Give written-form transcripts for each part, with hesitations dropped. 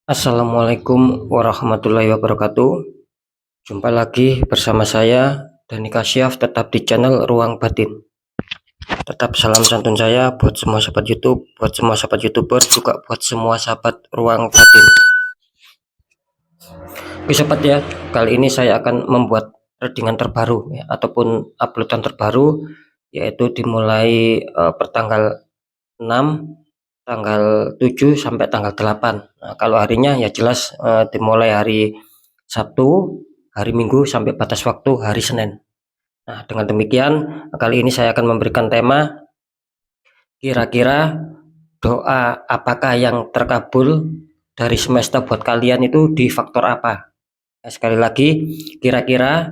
Assalamualaikum warahmatullahi wabarakatuh. Jumpa lagi bersama saya Dani Kasyaf, tetap di channel Ruang Batin. Tetap salam santun saya buat semua sahabat YouTube, buat semua sahabat YouTuber, juga buat semua sahabat Ruang Batin. Oke sobat ya, kali ini saya akan membuat readingan terbaru ya, ataupun uploadan terbaru, yaitu dimulai pertanggal 6, tanggal 7 sampai tanggal 8. Nah, kalau harinya ya jelas dimulai hari Sabtu, hari Minggu sampai batas waktu hari Senin. Nah, dengan demikian kali ini saya akan memberikan tema kira-kira doa apakah yang terkabul dari semesta buat kalian itu di faktor apa. Nah, sekali lagi, kira-kira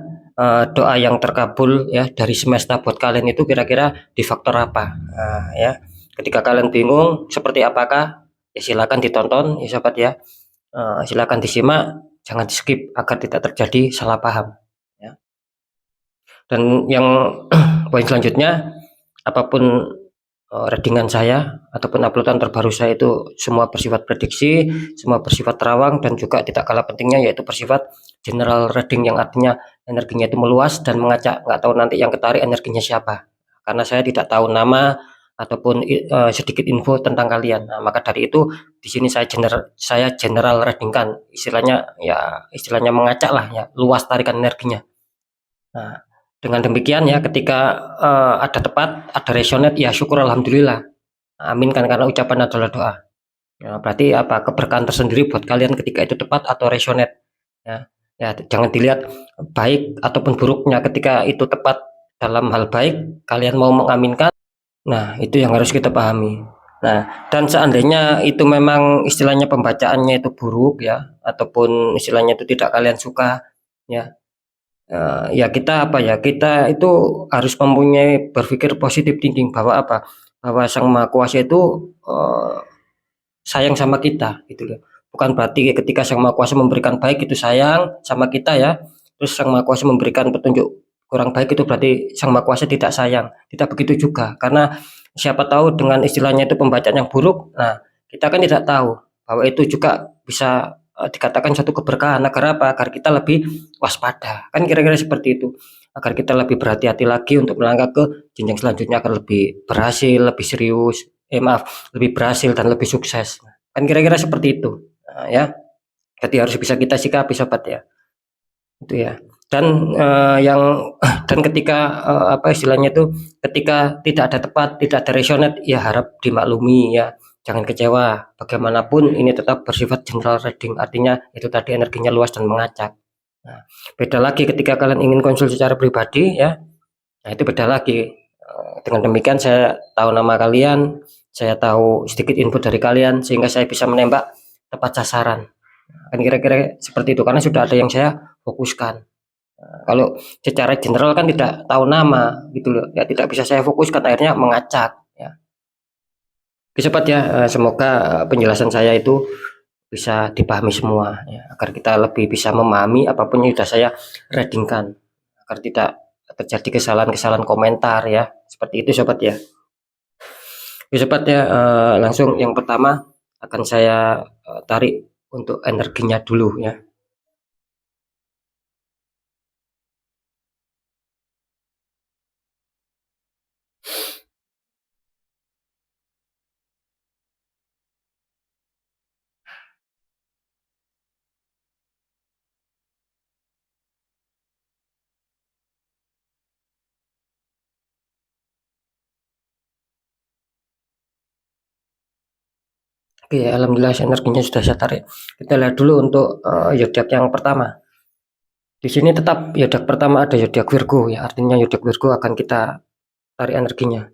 doa yang terkabul ya dari semesta buat kalian itu kira-kira di faktor apa. Nah, ya, ketika kalian bingung seperti apakah, ya silakan ditonton ya sobat ya. Silakan disimak, jangan di skip agar tidak terjadi salah paham ya. Dan yang poin selanjutnya, apapun readingan saya ataupun uploadan terbaru saya itu semua bersifat prediksi, semua bersifat terawang, dan juga tidak kalah pentingnya yaitu bersifat general reading, yang artinya energinya itu meluas dan mengacak, nggak tahu nanti yang ketarik energinya siapa, karena saya tidak tahu nama ataupun sedikit info tentang kalian. Nah, maka dari itu di sini saya general readingkan, istilahnya ya istilahnya mengacak lah ya, luas tarikan energinya. Nah, dengan demikian ya ketika ada tepat, ada resonate, ya syukur alhamdulillah. Amin kan, karena ucapan adalah doa. Ya, berarti apa keberkahan tersendiri buat kalian ketika itu tepat atau resonate. Ya, ya jangan dilihat baik ataupun buruknya, ketika itu tepat dalam hal baik, kalian mau mengaminkan. Nah, itu yang harus kita pahami. Nah, dan seandainya itu memang istilahnya pembacaannya itu buruk ya, ataupun istilahnya itu tidak kalian suka, ya, ya kita apa ya, kita itu harus mempunyai berpikir positif thinking bahwa apa, bahwa Sang Maha Kuasa itu sayang sama kita gitu loh. Bukan berarti ketika Sang Maha Kuasa memberikan baik itu sayang sama kita ya, terus Sang Maha Kuasa memberikan petunjuk kurang baik itu berarti Sang Maha Kuasa tidak sayang. Tidak begitu juga, karena siapa tahu dengan istilahnya itu pembacaan yang buruk, nah kita kan tidak tahu bahwa itu juga bisa dikatakan satu keberkahan. Agar apa? Agar kita lebih waspada. Kan kira-kira seperti itu. Agar kita lebih berhati-hati lagi untuk melangkah ke jenjang selanjutnya, akan lebih berhasil, lebih serius, maaf, lebih berhasil dan lebih sukses. Kan kira-kira seperti itu. Nah, ya. Jadi harus bisa kita sikapi sobat ya. Itu ya. Dan yang dan ketika apa istilahnya itu, ketika tidak ada tepat, tidak ada resonate, ya harap dimaklumi ya. Jangan kecewa. Bagaimanapun ini tetap bersifat general reading, artinya itu tadi energinya luas dan mengacak. Nah, beda lagi ketika kalian ingin konsul secara pribadi ya. Nah, itu beda lagi. Dengan demikian saya tahu nama kalian, saya tahu sedikit info dari kalian sehingga saya bisa menembak tepat sasaran. Kan kira-kira seperti itu, karena sudah ada yang saya fokuskan. Nah, kalau secara general kan tidak tahu nama gitu loh. Ya tidak bisa saya fokuskan, akhirnya mengacak ya. Oke sobat ya, semoga penjelasan saya itu bisa dipahami semua ya, agar kita lebih bisa memahami apapun yang sudah saya readingkan, agar tidak terjadi kesalahan-kesalahan komentar ya. Seperti itu sobat ya. Oke sobat ya, langsung yang pertama akan saya tarik untuk energinya dulu ya. Oke, alhamdulillah energinya sudah saya tarik. Kita lihat dulu untuk zodiak yang pertama. Di sini tetap zodiak pertama ada zodiak Virgo ya, artinya zodiak Virgo akan kita tarik energinya.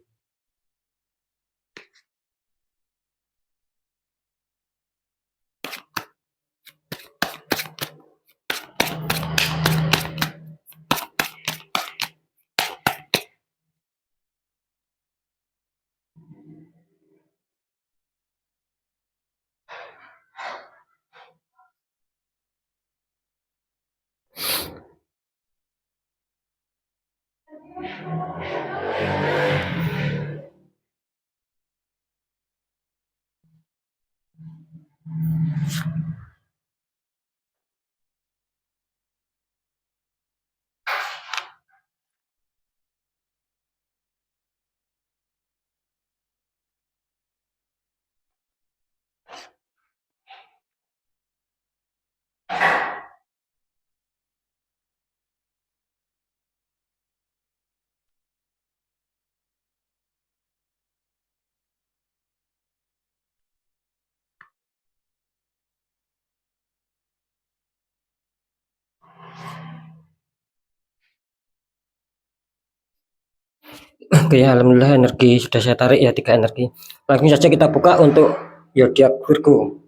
Oke, ya, alhamdulillah energi sudah saya tarik ya 3 energi. Langsung saja kita buka untuk zodiak Virgo.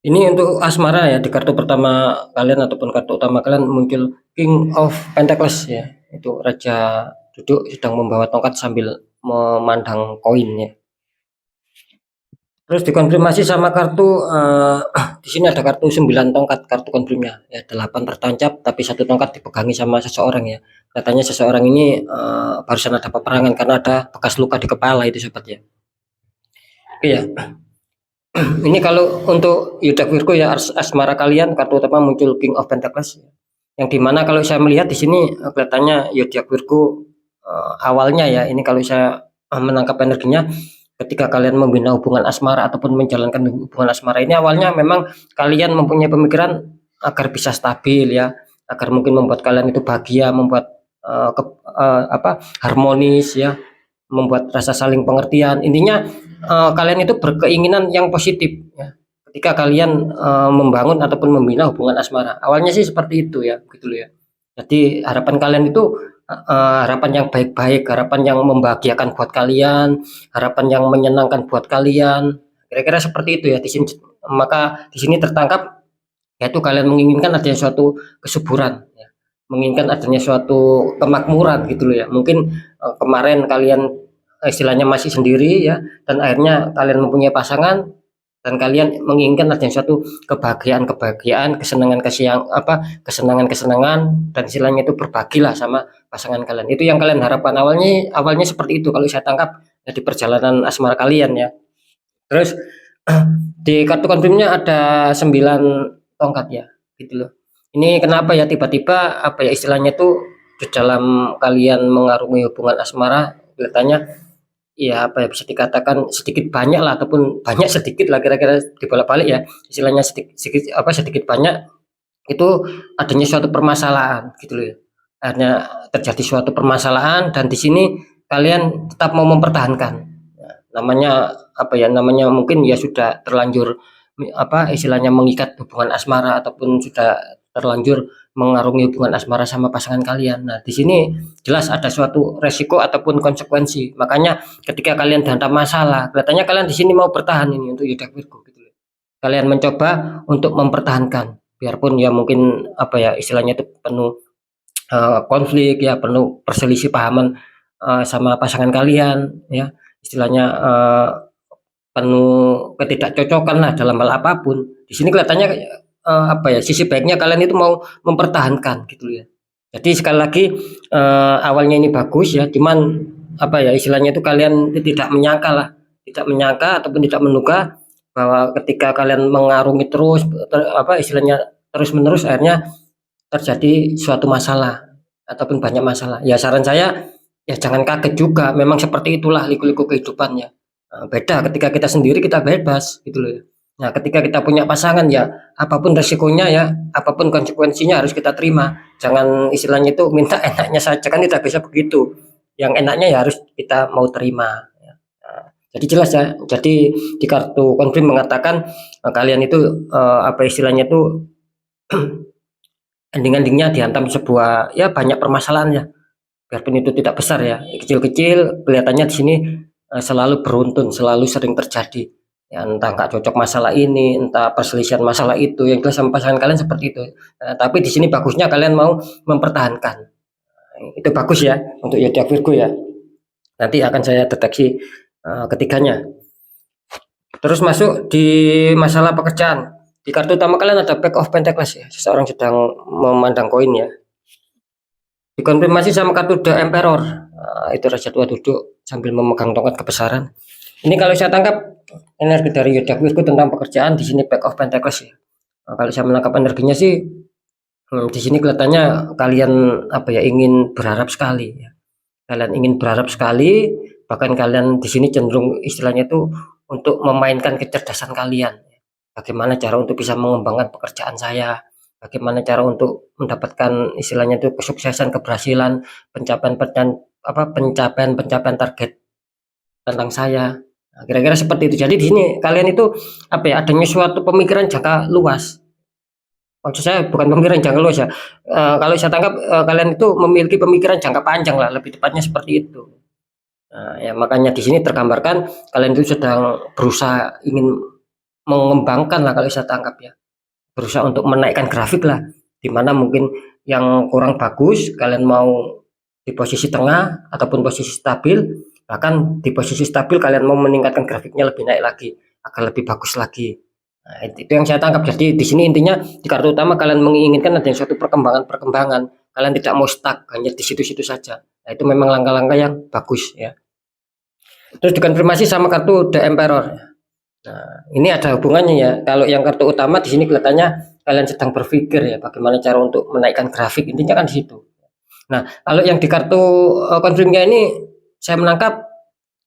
Ini untuk asmara ya, di kartu pertama kalian ataupun kartu utama kalian muncul King of Pentacles ya. Itu raja duduk sedang membawa tongkat sambil memandang koin ya. Terus dikonfirmasi sama kartu di sini ada kartu 9 tongkat, kartu konfirmnya ya, 8 tertancap tapi 1 tongkat dipegangi sama seseorang ya. Katanya seseorang ini barusan ada peperangan karena ada bekas luka di kepala itu sobat ya. Oke ya. Ini kalau untuk zodiak Virgo ya, asmara kalian kartu utama muncul King of Pentacles, yang dimana kalau saya melihat di sini kelihatannya zodiak Virgo awalnya ya, ini kalau saya menangkap energinya, ketika kalian membina hubungan asmara ataupun menjalankan hubungan asmara ini, awalnya memang kalian mempunyai pemikiran agar bisa stabil ya, agar mungkin membuat kalian itu bahagia, membuat harmonis ya, membuat rasa saling pengertian. Intinya kalian itu berkeinginan yang positif ya, ketika kalian membangun ataupun membina hubungan asmara. Awalnya sih seperti itu ya, gitu loh ya. Jadi harapan kalian itu harapan yang baik-baik, harapan yang membahagiakan buat kalian, harapan yang menyenangkan buat kalian. Kira-kira seperti itu ya di sini. Maka di sini tertangkap yaitu kalian menginginkan adanya suatu kesuburan ya, menginginkan adanya suatu kemakmuran gitu loh ya. Mungkin kemarin kalian istilahnya masih sendiri ya, dan akhirnya kalian mempunyai pasangan dan kalian menginginkan adanya suatu kebahagiaan, kesenangan dan istilahnya itu berbagilah sama pasangan kalian. Itu yang kalian harapkan awalnya seperti itu kalau saya tangkap ya, di perjalanan asmara kalian ya. Terus di kartu konfirmnya ada 9 tongkat ya, gitu loh. Ini kenapa ya tiba-tiba istilahnya tuh di dalam kalian mengarungi hubungan asmara kelihatannya ya bisa dikatakan sedikit banyak lah ataupun banyak sedikit lah, kira-kira dibolak-balik ya, istilahnya sedikit banyak itu adanya suatu permasalahan gitu loh ya. Akhirnya terjadi suatu permasalahan dan di sini kalian tetap mau mempertahankan. Ya, namanya mungkin ya sudah terlanjur istilahnya mengikat hubungan asmara ataupun sudah terlanjur mengarungi hubungan asmara sama pasangan kalian. Nah, di sini jelas ada suatu resiko ataupun konsekuensi. Makanya ketika kalian dihantam masalah, kelihatannya kalian di sini mau bertahan ini untuk zodiak Virgo gitu. Kalian mencoba untuk mempertahankan, biarpun ya mungkin istilahnya itu penuh konflik ya, penuh perselisih pahaman sama pasangan kalian ya, istilahnya penuh ketidakcocokan lah dalam hal apapun. Di sini kelihatannya sisi baiknya kalian itu mau mempertahankan gitu ya. Jadi sekali lagi awalnya ini bagus ya, cuman istilahnya itu kalian tidak menyangka ataupun tidak menduga bahwa ketika kalian mengarungi terus istilahnya terus menerus, akhirnya terjadi suatu masalah ataupun banyak masalah. Ya saran saya ya jangan kaget juga, memang seperti itulah liku-liku kehidupannya. Beda ketika kita sendiri kita bebas gitu loh ya. Nah, ketika kita punya pasangan ya apapun resikonya ya, apapun konsekuensinya harus kita terima. Jangan istilahnya itu minta enaknya saja, kan tidak bisa begitu. Yang enaknya ya harus kita mau terima ya. Nah, jadi jelas ya. Jadi di kartu konfirm mengatakan kalian itu istilahnya itu ending-endingnya dihantam sebuah ya banyak permasalahan ya. Biarpun itu tidak besar ya, kecil-kecil, kelihatannya di sini selalu beruntun, selalu sering terjadi. Ya, entah nggak cocok masalah ini, entah perselisihan masalah itu, yang jelas sama pasangan kalian seperti itu. Tapi di sini bagusnya kalian mau mempertahankan. Itu bagus ya untuk zodiak Virgo ya. Nanti akan saya deteksi ketiganya. Terus masuk di masalah pekerjaan. Di kartu utama kalian ada Pack of Pentacles ya. Seseorang sedang memandang koin ya. Dikonfirmasi sama kartu The Emperor. Itu raja tua duduk sambil memegang tongkat kebesaran. Ini kalau saya tangkap energi dari zodiak Virgo tentang pekerjaan, di sini Pack of Pentacles ya. Kalau saya menangkap energinya sih di sini kelihatannya kalian ingin berharap sekali ya. Kalian ingin berharap sekali, bahkan kalian di sini cenderung istilahnya itu untuk memainkan kecerdasan kalian. Bagaimana cara untuk bisa mengembangkan pekerjaan saya? Bagaimana cara untuk mendapatkan istilahnya itu kesuksesan, keberhasilan, pencapaian target tentang saya. Nah, kira-kira seperti itu. Jadi di sini kalian itu adanya suatu pemikiran jangka luas. Maksud saya bukan pemikiran jangka luas ya, kalau saya tangkap, kalian itu memiliki pemikiran jangka panjang lah, lebih tepatnya seperti itu. Nah, ya makanya di sini tergambarkan kalian itu sedang berusaha ingin mengembangkan lah kalau saya tangkap ya, berusaha untuk menaikkan grafik lah, di mana mungkin yang kurang bagus kalian mau di posisi tengah ataupun posisi stabil, bahkan di posisi stabil kalian mau meningkatkan grafiknya lebih naik lagi agar lebih bagus lagi. Nah, itu yang saya tangkap. Jadi di sini intinya di kartu utama kalian menginginkan ada suatu perkembangan-perkembangan. Kalian tidak mau stuck hanya di situ-situ saja. Nah, itu memang langkah-langkah yang bagus ya. Terus dikonfirmasi sama kartu The Emperor. Nah, ini ada hubungannya ya. Kalau yang kartu utama di sini kelihatannya kalian sedang berpikir ya bagaimana cara untuk menaikkan grafik. Intinya kan di situ. Nah, kalau yang di kartu konfirmnya ini saya menangkap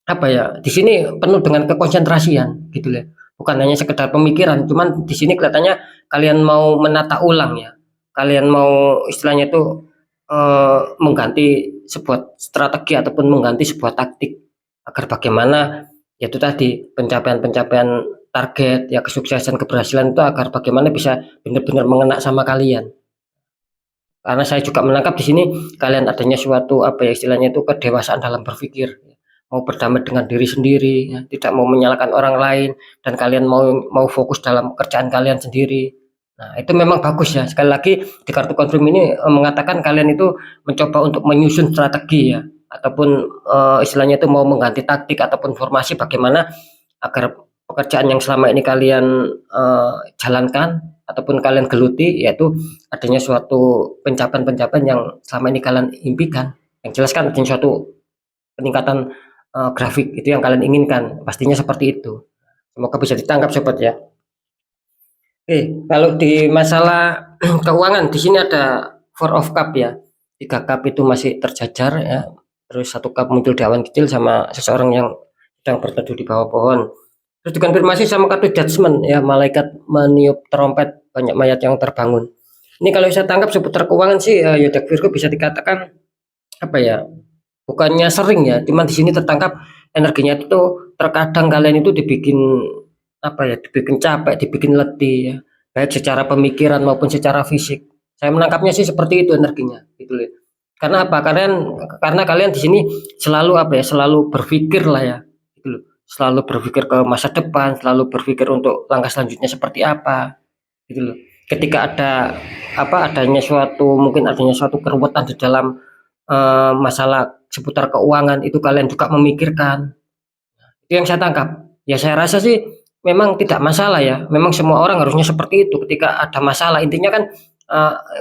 apa ya? Di sini penuh dengan kekonsentrasian gitu ya. Bukan hanya sekedar pemikiran, cuman di sini kelihatannya kalian mau menata ulang ya. Kalian mau istilahnya itu mengganti sebuah strategi ataupun mengganti sebuah taktik agar bagaimana yaitu tadi pencapaian-pencapaian target ya, kesuksesan keberhasilan itu agar bagaimana bisa benar-benar mengena sama kalian. Karena saya juga menangkap di sini kalian adanya suatu apa ya istilahnya itu kedewasaan dalam berpikir, mau berdamai dengan diri sendiri, ya, tidak mau menyalahkan orang lain, dan kalian mau fokus dalam kerjaan kalian sendiri. Nah, itu memang bagus ya. Sekali lagi di kartu confirm ini mengatakan kalian itu mencoba untuk menyusun strategi ya, ataupun istilahnya itu mau mengganti taktik ataupun formasi bagaimana agar pekerjaan yang selama ini kalian jalankan ataupun kalian geluti, yaitu adanya suatu pencapaian-pencapaian yang selama ini kalian impikan. Yang jelas kan adanya suatu peningkatan grafik itu yang kalian inginkan, pastinya seperti itu. Semoga bisa ditangkap sobat ya. Oke, kalau di masalah keuangan di sini ada Four of Cup ya. 3 cup itu masih terjajar ya. Terus 1 cup muncul di awan kecil sama seseorang yang sedang berteduh di bawah pohon. Terus dikonfirmasi sama kartu Judgment ya, malaikat meniup trompet, banyak mayat yang terbangun. Ini kalau saya tangkap seputar keuangan sih Zodiac Virgo bisa dikatakan apa ya? Bukannya sering ya, cuman di sini tertangkap energinya itu terkadang kalian itu dibikin apa ya, dibikin capek, dibikin letih ya, baik secara pemikiran maupun secara fisik. Saya menangkapnya sih seperti itu energinya, gitu loh. Karena apa? Karena kalian di sini selalu apa ya, selalu berpikir lah ya, gitu loh. Selalu berpikir ke masa depan, selalu berpikir untuk langkah selanjutnya seperti apa, gitu loh. Ketika ada apa, adanya suatu keruwetan di dalam masalah seputar keuangan itu kalian juga memikirkan. Itu yang saya tangkap. Ya saya rasa sih memang tidak masalah ya. Memang semua orang harusnya seperti itu ketika ada masalah. Intinya kan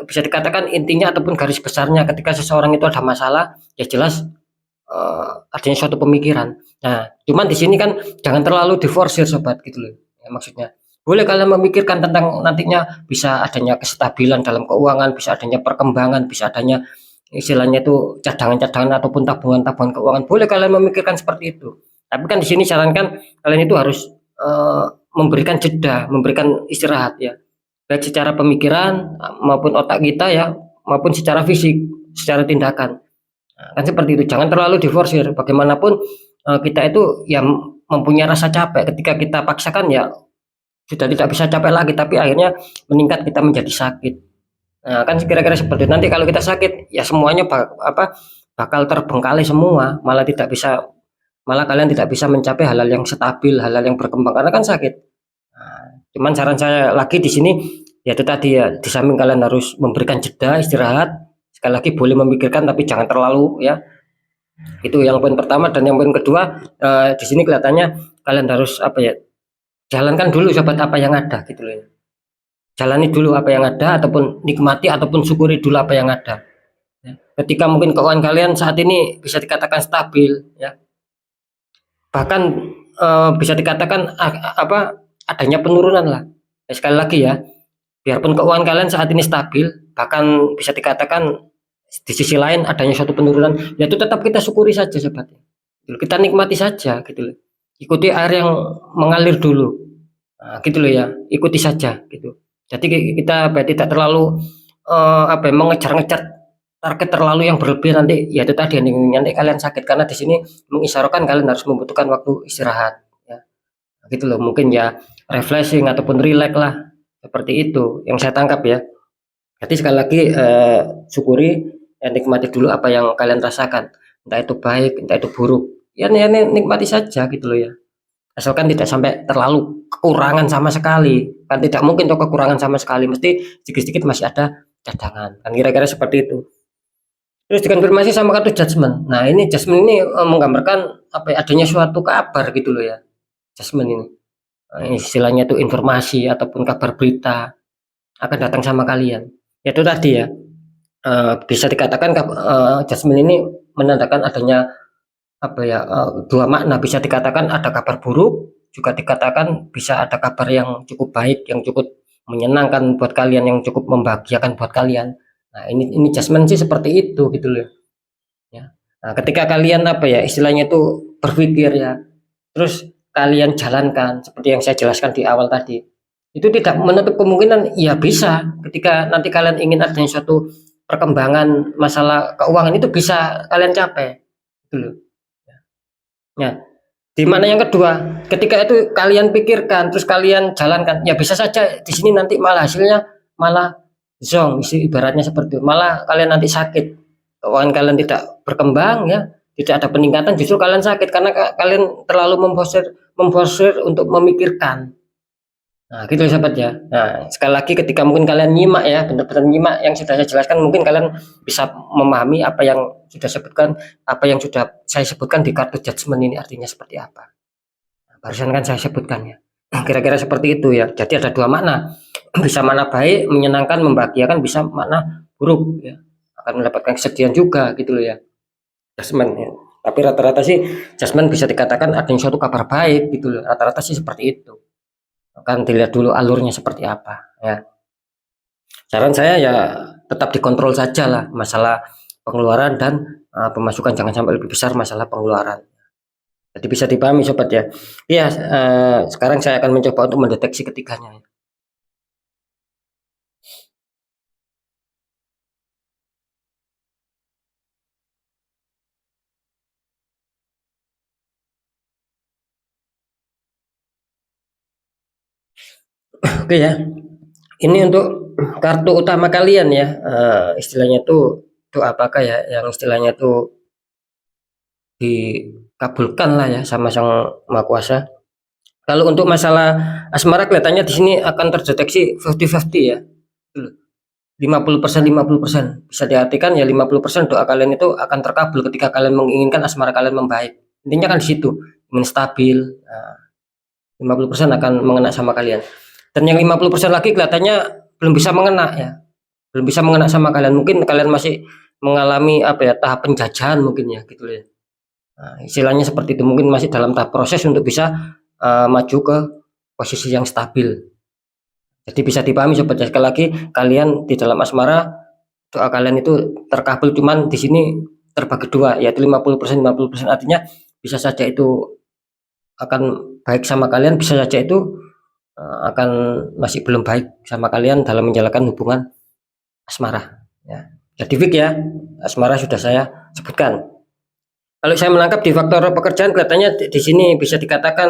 bisa dikatakan intinya ataupun garis besarnya ketika seseorang itu ada masalah, ya jelas adanya suatu pemikiran. Nah, cuman di sini kan jangan terlalu diforsir sobat gitu loh. Ya, maksudnya boleh kalian memikirkan tentang nantinya bisa adanya kestabilan dalam keuangan, bisa adanya perkembangan, bisa adanya istilahnya itu cadangan-cadangan ataupun tabungan-tabungan keuangan. Boleh kalian memikirkan seperti itu. Tapi kan di sini sarankan kalian itu harus memberikan jeda, memberikan istirahat ya. Baik secara pemikiran maupun otak kita ya, maupun secara fisik, secara tindakan. Nah, kan seperti itu. Jangan terlalu diforsir. Bagaimanapun kita itu ya mempunyai rasa capek ketika kita paksakan ya sudah tidak bisa capek lagi, tapi akhirnya meningkat kita menjadi sakit. Nah, kan kira-kira seperti itu. Nanti kalau kita sakit ya semuanya bakal terbengkalai semua, malah kalian tidak bisa mencapai hal-hal yang stabil, hal-hal yang berkembang karena kan sakit. Nah, cuman saran saya lagi di sini ya itu tadi ya, di samping kalian harus memberikan jeda istirahat, sekali lagi boleh memikirkan tapi jangan terlalu ya. Itu yang poin pertama. Dan yang poin kedua di sini kelihatannya kalian harus apa ya, jalankan dulu sobat apa yang ada gitu loh. Jalani dulu apa yang ada ataupun nikmati ataupun syukuri dulu apa yang ada ya. Ketika mungkin keuangan kalian saat ini bisa dikatakan stabil ya, bahkan bisa dikatakan apa adanya penurunan lah ya, sekali lagi ya, biarpun keuangan kalian saat ini stabil, bahkan bisa dikatakan di sisi lain adanya suatu penurunan, ya itu tetap kita syukuri saja sobat, kita nikmati saja gitu loh. Ikuti air yang mengalir dulu, nah, gitu loh ya, ikuti saja gitu. Jadi kita tidak terlalu apa ya, mengejar-ngejar target terlalu yang berlebihan, nanti ya itu tadi nanti kalian sakit karena di sini mengisyaratkan kalian harus membutuhkan waktu istirahat ya. Gitu loh, mungkin ya refreshing ataupun relax lah Seperti itu yang saya tangkap ya. Jadi sekali lagi syukuri, nikmati dulu apa yang kalian rasakan, entah itu baik, entah itu buruk. Ya nikmati saja gitu loh ya. Asalkan tidak sampai terlalu kekurangan sama sekali. Kan tidak mungkin tuh kekurangan sama sekali, mesti sedikit-sedikit masih ada cadangan. Kan kira-kira seperti itu. Terus dikonfirmasi sama kartu judgment. Nah, ini judgment ini menggambarkan apa ya, adanya suatu kabar gitu loh ya. Judgment ini. Istilahnya itu informasi ataupun kabar berita akan datang sama kalian. Itu tadi ya, bisa dikatakan judgment ini menandakan adanya apa ya, dua makna. Bisa dikatakan ada kabar buruk, juga dikatakan bisa ada kabar yang cukup baik, yang cukup menyenangkan buat kalian, yang cukup membahagiakan buat kalian. Nah, ini judgment sih seperti itu gitu loh ya. Nah, ketika kalian apa ya, istilahnya itu berpikir ya, terus kalian jalankan seperti yang saya jelaskan di awal tadi, itu tidak menutup kemungkinan ya bisa ketika nanti kalian ingin adanya suatu perkembangan masalah keuangan, itu bisa kalian capai gitu loh ya. Di mana yang kedua, ketika itu kalian pikirkan terus kalian jalankan, ya bisa saja di sini nanti malah hasilnya malah zong, ibaratnya seperti itu. Malah kalian nanti sakit, keuangan kalian tidak berkembang ya, tidak ada peningkatan, justru kalian sakit karena kalian terlalu memforsir untuk memikirkan. Nah, gitu sahabat ya. Nah, sekali lagi ketika mungkin kalian nyimak ya, benar-benar nyimak yang sudah saya jelaskan, mungkin kalian bisa memahami apa yang sudah sebutkan, apa yang sudah saya sebutkan di kartu judgment ini artinya seperti apa. Nah, barusan kan saya sebutkan ya. Kira-kira seperti itu ya. Jadi ada dua makna. Bisa makna baik, menyenangkan, membahagiakan, bisa makna buruk ya. Akan mendapatkan kesedihan juga gitu loh ya. Judgment ya. Tapi rata-rata sih judgment bisa dikatakan ada yang suatu kabar baik gitu loh. Rata-rata sih seperti itu. Akan dilihat dulu alurnya seperti apa ya. Saran saya ya tetap dikontrol saja lah masalah pengeluaran dan pemasukan, jangan sampai lebih besar masalah pengeluaran. Jadi bisa dipahami sobat ya. Iya, sekarang saya akan mencoba untuk mendeteksi ketiganya. Oke ya. Ini untuk kartu utama kalian ya. Istilahnya itu apakah ya yang istilahnya itu dikabulkan lah ya sama Sang Maha Kuasa. Kalau untuk masalah asmara kelihatannya di sini akan terdeteksi 50-50 ya. 50% 50%. Bisa diartikan ya 50% doa kalian itu akan terkabul ketika kalian menginginkan asmara kalian membaik. Intinya kan di situ, ingin stabil. Nah, 50% akan mengena sama kalian. Dan yang 50% lagi kelihatannya belum bisa mengena ya. Belum bisa mengena sama kalian. Mungkin kalian masih mengalami apa ya, tahap penjajahan mungkin ya gitu ya. Nah, istilahnya seperti itu, mungkin masih dalam tahap proses untuk bisa maju ke posisi yang stabil. Jadi bisa dipahami sobat ya, sekali lagi kalian di dalam asmara doa kalian itu terkabul, cuman di sini terbagi dua, yaitu 50% 50%. Artinya bisa saja itu akan baik sama kalian, bisa saja itu akan masih belum baik sama kalian dalam menjalankan hubungan asmara ya. Jadi fix ya, asmara sudah saya sebutkan. Kalau saya menangkap di faktor pekerjaan kelihatannya di sini bisa dikatakan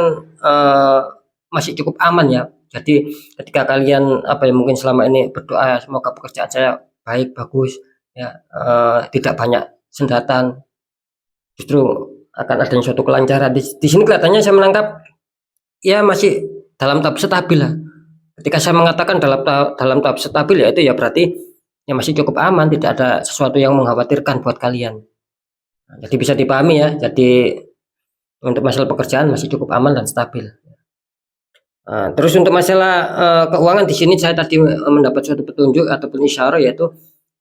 masih cukup aman ya. Jadi ketika kalian apa ya, mungkin selama ini berdoa semoga pekerjaan saya baik bagus ya, tidak banyak sendatan, justru akan ada suatu kelancaran. Di sini kelihatannya saya menangkap ya masih dalam tahap stabil lah. Ketika saya mengatakan dalam tahap stabil ya itu ya berarti ya masih cukup aman, tidak ada sesuatu yang mengkhawatirkan buat kalian. Nah, jadi bisa dipahami ya. Jadi untuk masalah pekerjaan masih cukup aman dan stabil. Nah, terus untuk masalah keuangan di sini saya tadi mendapat suatu petunjuk ataupun isyarat, yaitu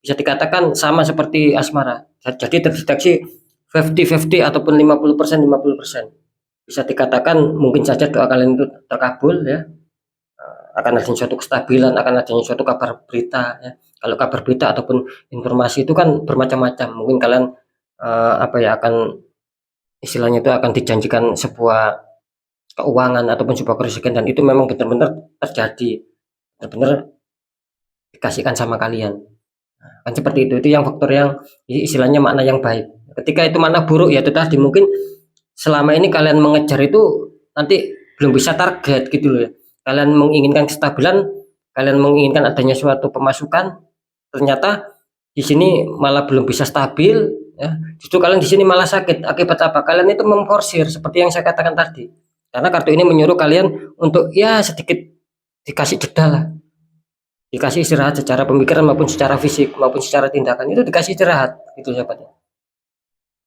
bisa dikatakan sama seperti asmara. Jadi terdeteksi 50-50 ataupun 50% 50%. Bisa dikatakan mungkin saja doa kalian itu terkabul ya. Akan ada suatu kestabilan, akan ada suatu kabar berita ya. Kalau kabar berita ataupun informasi itu kan bermacam-macam. Mungkin kalian apa ya, akan istilahnya itu akan dijanjikan sebuah keuangan ataupun sebuah kerusakan, dan itu memang benar-benar terjadi, benar-benar dikasihkan sama kalian. Nah, kan seperti itu yang faktor yang istilahnya makna yang baik. Ketika itu makna buruk ya itu tadi, mungkin selama ini kalian mengejar itu nanti belum bisa target gitu loh ya. Kalian menginginkan kestabilan kalian menginginkan adanya suatu pemasukan, ternyata di sini malah belum bisa stabil, ya. Justru kalian di sini malah sakit. Akibat apa? Kalian itu memforsir seperti yang saya katakan tadi. Karena kartu ini menyuruh kalian untuk ya sedikit dikasih jeda lah, dikasih istirahat secara pemikiran maupun secara fisik maupun secara tindakan, itu dikasih istirahat gitu sahabat.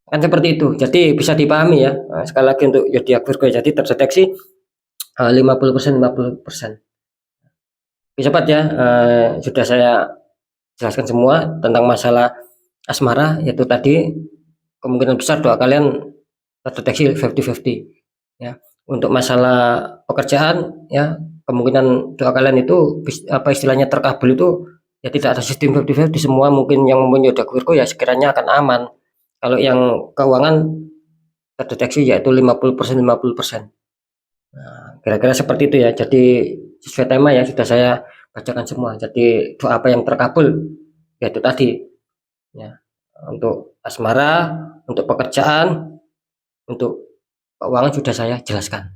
Kan seperti itu. Jadi bisa dipahami ya. Nah, sekali lagi untuk zodiak Virgo, jadi terdeteksi 50% 50%. Oke sobat ya, sudah saya jelaskan semua tentang masalah asmara, yaitu tadi kemungkinan besar doa kalian terdeteksi 50-50 ya. Untuk masalah pekerjaan ya, kemungkinan doa kalian itu apa istilahnya terkabul itu ya, tidak ada sistem 50-50, semua mungkin yang mempunyai zodiak Virgo ya sekiranya akan aman. Kalau yang keuangan terdeteksi yaitu 50% 50%. Nah, kira-kira seperti itu ya. Jadi sesuai tema ya sudah saya bacakan semua. Jadi doa apa yang terkabul yaitu tadi ya, untuk asmara, untuk pekerjaan, untuk keuangan sudah saya jelaskan.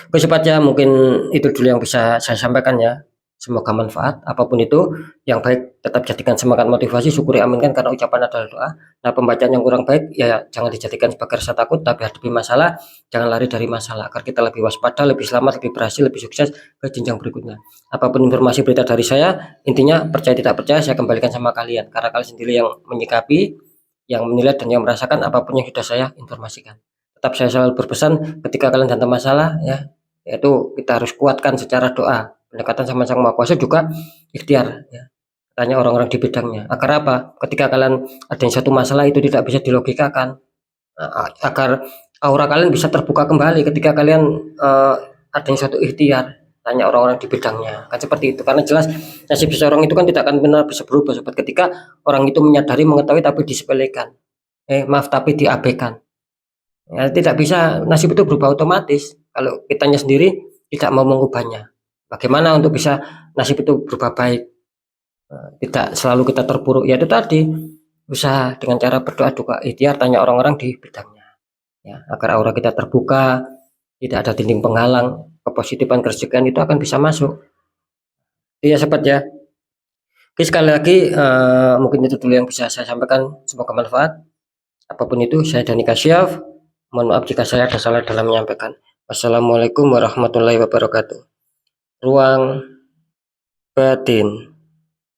Oke sobat ya, mungkin itu dulu yang bisa saya sampaikan ya. Semoga manfaat. Apapun itu yang baik tetap jadikan semangat motivasi, syukuri aminkan karena ucapan adalah doa. Nah, pembacaan yang kurang baik ya jangan dijadikan sebagai rasa takut, tapi hadapi masalah, jangan lari dari masalah agar kita lebih waspada, lebih selamat, lebih berhasil, lebih sukses ke jenjang berikutnya. Apapun informasi berita dari saya, intinya percaya tidak percaya saya kembalikan sama kalian karena kalian sendiri yang menyikapi, yang menilai dan yang merasakan apapun yang sudah saya informasikan. Tetap saya selalu berpesan ketika kalian datang masalah ya, yaitu kita harus kuatkan secara doa, pendekatan sama Sang Maha Kuasa, juga ikhtiar ya, tanya orang-orang di bidangnya. Agar apa? Ketika kalian ada yang satu masalah itu tidak bisa dilogikakan, agar aura kalian bisa terbuka kembali ketika kalian ada yang satu ikhtiar, tanya orang-orang di bidangnya. Kan seperti itu. Karena jelas nasib seseorang itu kan tidak akan benar bisa berubah sobat, ketika orang itu menyadari, mengetahui tapi disepelekan. Maaf, tapi diabaikan. Ya, tidak bisa nasib itu berubah otomatis kalau kitanya sendiri tidak mau mengubahnya. Bagaimana untuk bisa nasib itu berubah baik? Tidak selalu kita terpuruk. Ya itu tadi, usaha dengan cara berdoa, juga ikhtiar, tanya orang-orang di bidangnya. Ya, agar aura kita terbuka, tidak ada dinding penghalang, kepositifan kerezekian itu akan bisa masuk. Iya sobat ya. Oke, sekali lagi mungkin itu dulu yang bisa saya sampaikan. Semoga manfaat. Apapun itu, saya Dani Kasyaf. Mohon maaf jika saya ada salah dalam menyampaikan. Wassalamualaikum warahmatullahi wabarakatuh. Ruang batin.